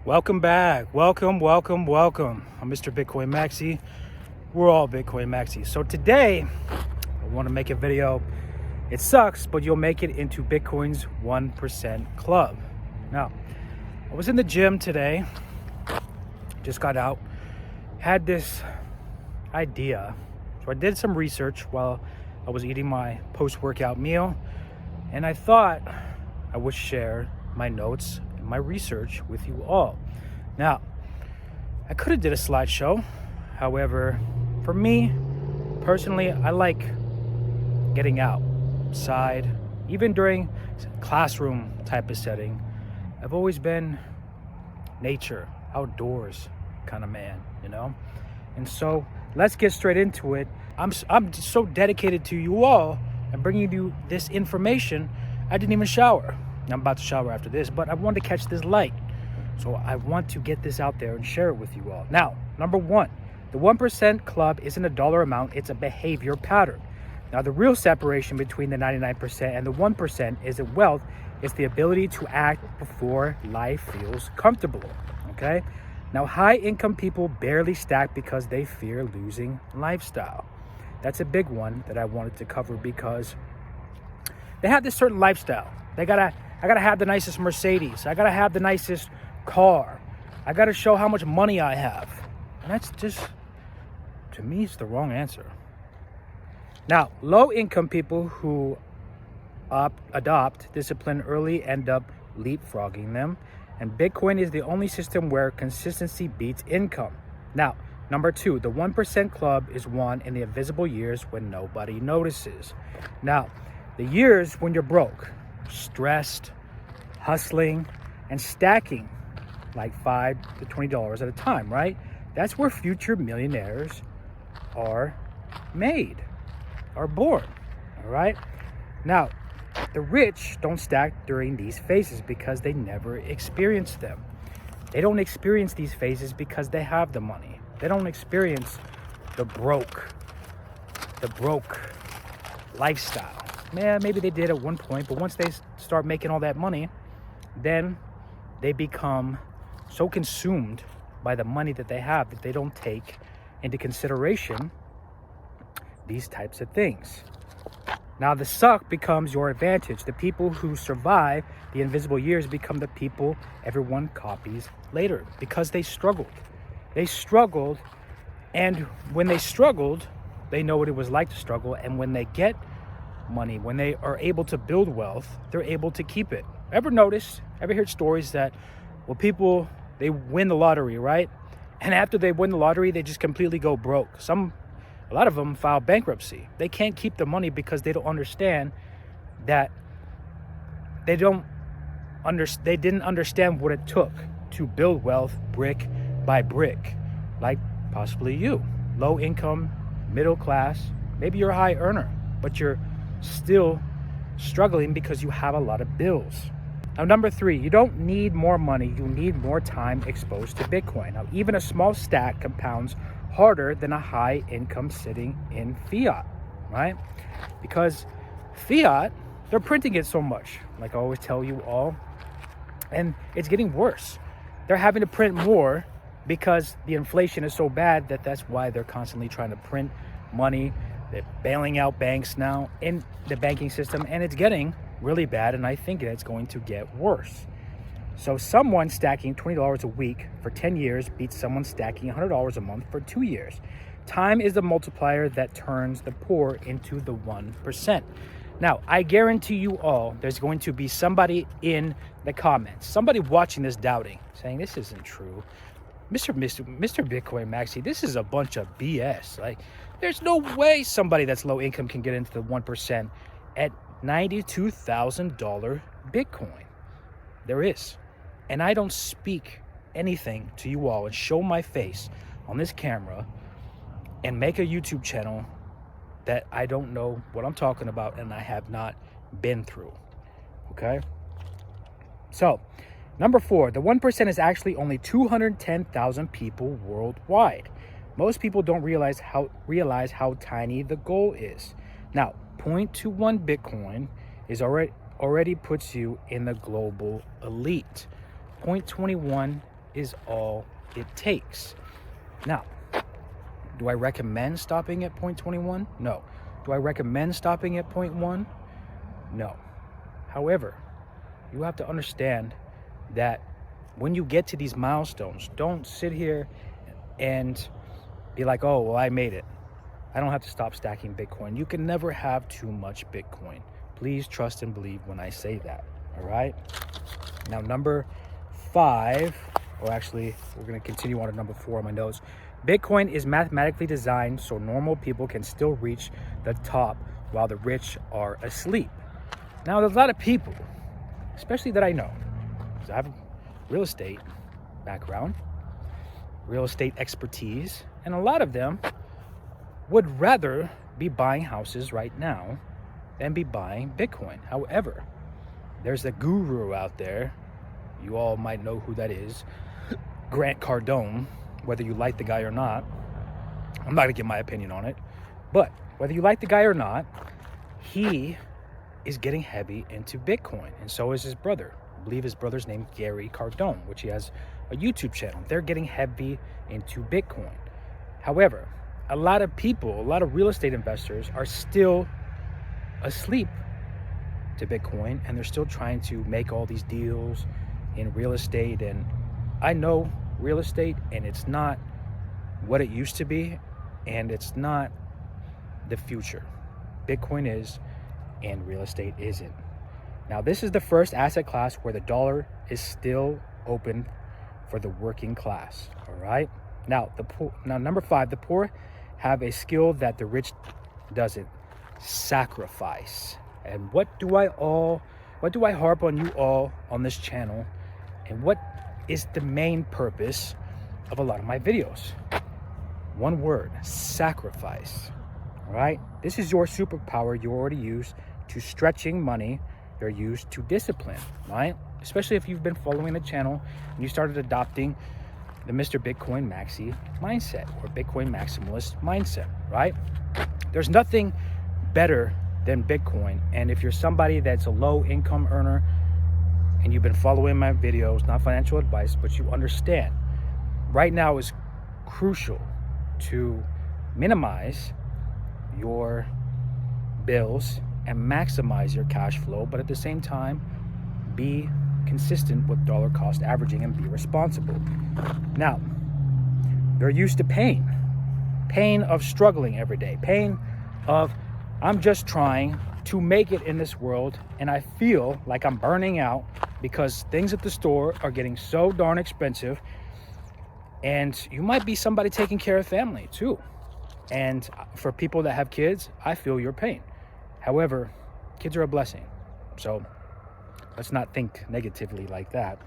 Welcome back. Welcome. I'm Mr. Bitcoin Maxi. We're all Bitcoin Maxi. So today, I want to make a video. It sucks, but you'll make it into Bitcoin's 1% club. Now, I was in the gym today, just got out, had this idea. So I did some research while I was eating my post-workout meal, and I thought I would share my notes and my research with you all. Now, I could have did a slideshow. However, for me personally, I like getting outside, even during classroom type of setting. I've always been nature, outdoors kind of man, And so let's get straight into it. I'm so dedicated to you all and bringing you this information. I didn't even shower. I'm about to shower after this, but I wanted to catch this light. So I want to get this out there and share it with you all. Now, number one, the 1% club isn't a dollar amount, it's a behavior pattern. Now, the real separation between the 99% and the 1% isn't wealth, it's the ability to act before life feels comfortable, okay? Now, high income people barely stack because they fear losing lifestyle. That's a big one that I wanted to cover because they have this certain lifestyle. I gotta have the nicest Mercedes. I gotta have the nicest car. I gotta show how much money I have. And that's just, to me, it's the wrong answer. Now, low income people who adopt discipline early end up leapfrogging them. And Bitcoin is the only system where consistency beats income. Now, number two, the 1% club is won in the invisible years when nobody notices. Now, the years when you're broke, stressed, hustling, and stacking like $5 to $20 at a time, right? That's where future millionaires are made, are born, all right? Now, the rich don't stack during these phases because they never experience them. They don't experience these phases because they have the money. They don't experience the broke lifestyle. Yeah, maybe they did at one point, but once they start making all that money, then they become so consumed by the money that they have that they don't take into consideration these types of things. Now, the suck becomes your advantage. The people who survive the invisible years become the people everyone copies later because they struggled. They struggled, and when they struggled, they know what it was like to struggle, and when they get money, when they are able to build wealth, they're able to keep it. Ever heard stories that, well, people, they win the lottery, right? And after they win the lottery, they just completely go broke. A lot of them file bankruptcy. They can't keep the money because they don't understand that they didn't understand what it took to build wealth brick by brick, like possibly you, low income, middle class, maybe you're a high earner, but you're still struggling because you have a lot of bills. Now, number three, you don't need more money, you need more time exposed to Bitcoin. Now, even a small stack compounds harder than a high income sitting in fiat, right? Because fiat, they're printing it so much, like I always tell you all, and it's getting worse. They're having to print more because the inflation is so bad that's why they're constantly trying to print money. They're bailing out banks now in the banking system, and it's getting really bad, and I think it's going to get worse. So someone stacking $20 a week for 10 years beats someone stacking $100 a month for 2 years. Time is the multiplier that turns the poor into the 1%. Now, I guarantee you all, there's going to be somebody in the comments, somebody watching this doubting, saying this isn't true. Mr. Bitcoin Maxi, this is a bunch of BS. Like, there's no way somebody that's low income can get into the 1% at $92,000 Bitcoin. There is. And I don't speak anything to you all and show my face on this camera and make a YouTube channel that I don't know what I'm talking about and I have not been through. Okay? So, number four, the 1% is actually only 210,000 people worldwide. Most people don't realize how tiny the goal is. Now, 0.21 Bitcoin is already puts you in the global elite. 0.21 is all it takes. Now, do I recommend stopping at 0.21? No. Do I recommend stopping at 0.1? No. However, you have to understand that when you get to these milestones, don't sit here and be like, oh, well, I made it. I don't have to stop stacking Bitcoin. You can never have too much Bitcoin. Please trust and believe when I say that, all right? Now, number 5, or actually, we're going to continue on to number 4 on my notes. Bitcoin is mathematically designed so normal people can still reach the top while the rich are asleep. Now, there's a lot of people, especially that I know, because I have a real estate background, real estate expertise, and a lot of them would rather be buying houses right now than be buying Bitcoin. However, there's a guru out there, you all might know who that is, Grant Cardone. Whether you like the guy or not, I'm not gonna give my opinion on it, but whether you like the guy or not, he is getting heavy into Bitcoin, and so is his brother. I believe his brother's name Gary Cardone, which he has a YouTube channel. They're getting heavy into Bitcoin. However, a lot of people, a lot of real estate investors are still asleep to Bitcoin, and they're still trying to make all these deals in real estate. And I know real estate, and it's not what it used to be, and it's not the future. Bitcoin is, and real estate isn't. Now, this is the first asset class where the dollar is still open for the working class, all right? Now, number 5, the poor have a skill that the rich doesn't: sacrifice. And what do I harp on you all on this channel, and what is the main purpose of a lot of my videos? One word: sacrifice. All right? This is your superpower you already use to stretching money. They're used to discipline, right? Especially if you've been following the channel and you started adopting the Mr. Bitcoin Maxi mindset or Bitcoin maximalist mindset, right? There's nothing better than Bitcoin. And if you're somebody that's a low income earner and you've been following my videos, not financial advice, but you understand, right now is crucial to minimize your bills and maximize your cash flow, but at the same time, be consistent with dollar cost averaging and be responsible. Now, they're used to pain of struggling every day, pain of I'm just trying to make it in this world, and I feel like I'm burning out because things at the store are getting so darn expensive. And you might be somebody taking care of family too. And for people that have kids, I feel your pain. However, kids are a blessing. So let's not think negatively like that.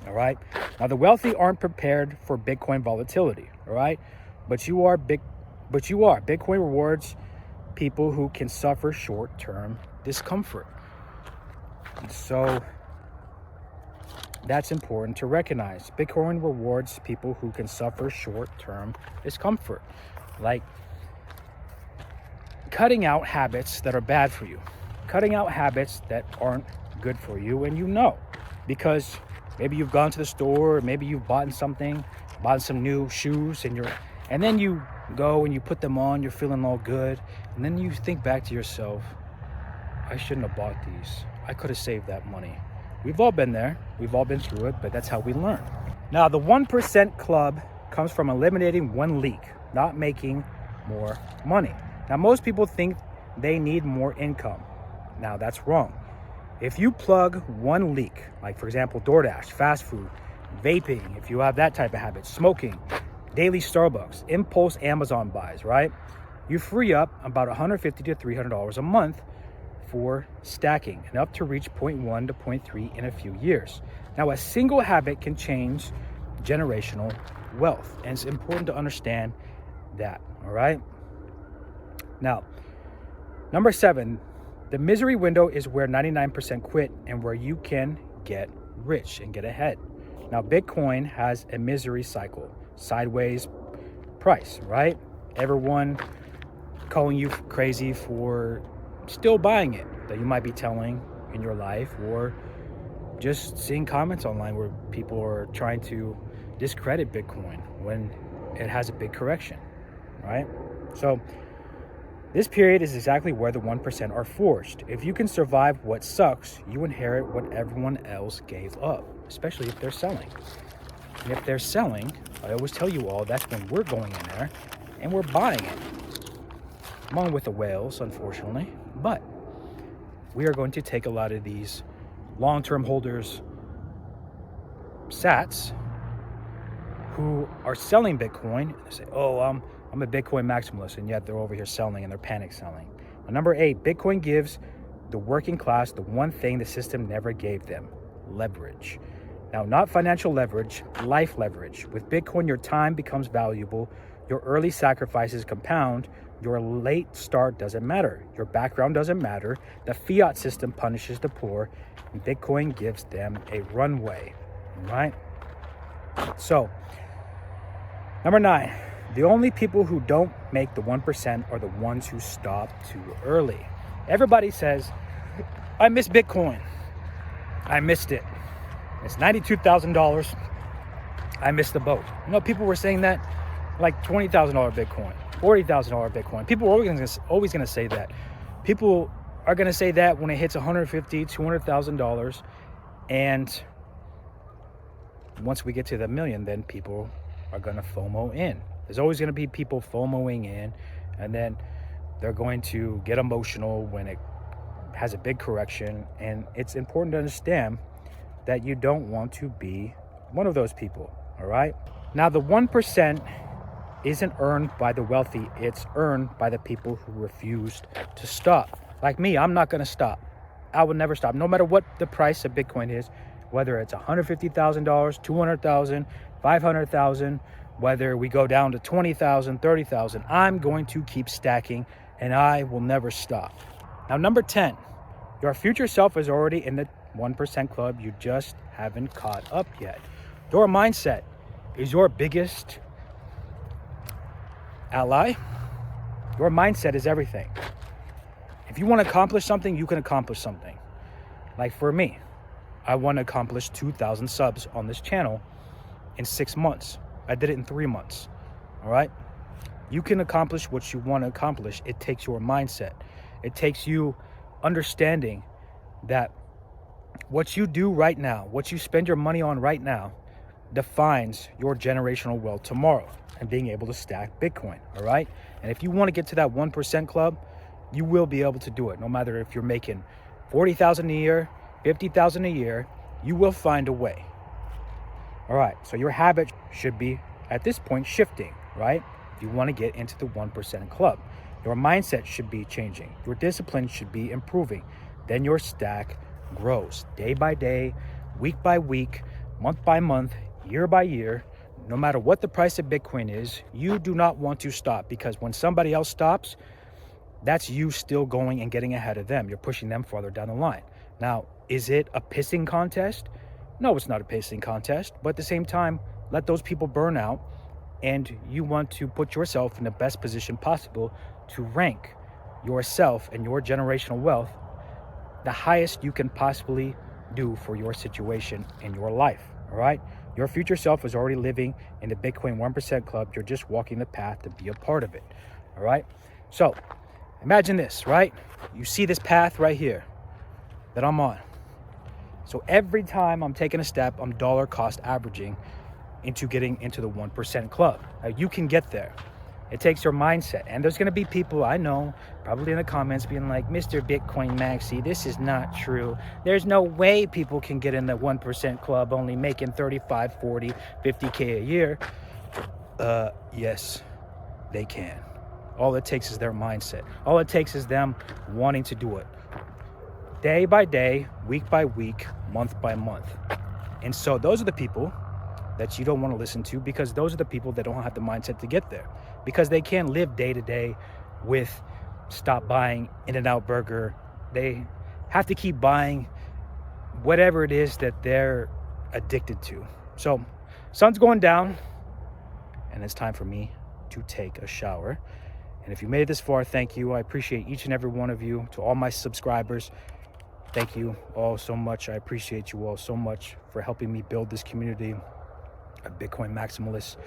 All right. Now, the wealthy aren't prepared for Bitcoin volatility. All right. But Bitcoin rewards people who can suffer short-term discomfort. So that's important to recognize. Bitcoin rewards people who can suffer short-term discomfort, like cutting out habits that are bad for you, cutting out habits that aren't good for you, and you know, because maybe you've gone to the store, or maybe you've bought some new shoes, and then you go and you put them on, you're feeling all good, and then you think back to yourself, I shouldn't have bought these. I could have saved that money. We've all been there. We've all been through it, but that's how we learn. Now, the 1% club comes from eliminating one leak, not making more money. Now, most people think they need more income. Now, that's wrong. If you plug one leak, like for example, DoorDash, fast food, vaping, if you have that type of habit, smoking, daily Starbucks, impulse Amazon buys, right? You free up about $150 to $300 a month for stacking, enough to reach 0.1 to 0.3 in a few years. Now, a single habit can change generational wealth, and it's important to understand that, all right? Now, number 7, the misery window is where 99% quit and where you can get rich and get ahead. Now, Bitcoin has a misery cycle, sideways price, right? Everyone calling you crazy for still buying it, that you might be telling in your life, or just seeing comments online where people are trying to discredit Bitcoin when it has a big correction, right? So this period is exactly where the 1% are forced. If you can survive what sucks, you inherit what everyone else gave up, especially if they're selling. And if they're selling, I always tell you all, that's when we're going in there and we're buying it. Along with the whales, unfortunately. But we are going to take a lot of these long-term holders, sats, who are selling Bitcoin. They say, oh, I'm a Bitcoin maximalist, and yet they're over here selling and they're panic selling. Number 8, Bitcoin gives the working class the one thing the system never gave them: leverage. Now, not financial leverage, life leverage. With Bitcoin, your time becomes valuable, your early sacrifices compound, your late start doesn't matter, your background doesn't matter, the fiat system punishes the poor, and Bitcoin gives them a runway, right? So, number 9, the only people who don't make the 1% are the ones who stop too early. Everybody says, I miss Bitcoin. I missed it. It's $92,000. I missed the boat. You know, people were saying that like $20,000 Bitcoin, $40,000 Bitcoin. People are always going to say that. People are going to say that when it hits $150,000, $200,000. And once we get to the million, then people are going to FOMO in. There's always going to be people FOMOing in, and then they're going to get emotional when it has a big correction. And it's important to understand that you don't want to be one of those people, all right? Now, the 1% isn't earned by the wealthy. It's earned by the people who refused to stop. Like me, I'm not going to stop. I will never stop, no matter what the price of Bitcoin is, whether it's $150,000, $200,000, $500,000, whether we go down to $20,000, $30,000. I'm going to keep stacking, and I will never stop. Now, number 10, your future self is already in the 1% club. You just haven't caught up yet. Your mindset is your biggest ally. Your mindset is everything. If you want to accomplish something, you can accomplish something. Like for me, I want to accomplish 2,000 subs on this channel in 6 months. I did it in 3 months. All right? You can accomplish what you want to accomplish. It takes your mindset. It takes you understanding that what you do right now, what you spend your money on right now, defines your generational wealth tomorrow and being able to stack Bitcoin, all right? And if you want to get to that 1% club, you will be able to do it. No matter if you're making $40,000 a year, $50,000 a year, you will find a way. All right, so your habit should be, at this point, shifting, right? If you want to get into the 1% club. Your mindset should be changing. Your discipline should be improving. Then your stack grows day by day, week by week, month by month, year by year. No matter what the price of Bitcoin is, you do not want to stop, because when somebody else stops, that's you still going and getting ahead of them. You're pushing them farther down the line. Now, is it a pissing contest? No, it's not a pissing contest. But at the same time, let those people burn out, and you want to put yourself in the best position possible to rank yourself and your generational wealth the highest you can possibly do for your situation in your life, all right? Your future self is already living in the Bitcoin 1% club. You're just walking the path to be a part of it, all right? So imagine this, right? You see this path right here that I'm on. So every time I'm taking a step, I'm dollar cost averaging into getting into the 1% club. Now, you can get there. It takes your mindset. And there's going to be people I know probably in the comments being like, Mr. Bitcoin Maxi, this is not true. There's no way people can get in the 1% club only making 35, 40, 50K a year. Yes, they can. All it takes is their mindset. All it takes is them wanting to do it. Day by day, week by week, month by month. And so those are the people that you don't want to listen to, because those are the people that don't have the mindset to get there, because they can't live day to day with stop buying In-N-Out Burger. They have to keep buying whatever it is that they're addicted to. So sun's going down, and it's time for me to take a shower. And if you made it this far, thank you. I appreciate each and every one of you. To all my subscribers, Thank you all so much. I appreciate you all so much for helping me build this community of Bitcoin maximalists.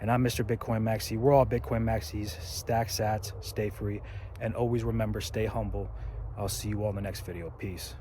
And I'm Mr. Bitcoin Maxi. We're all Bitcoin Maxis. Stack sats, stay free, and always remember, stay humble. I'll see you all in the next video. Peace.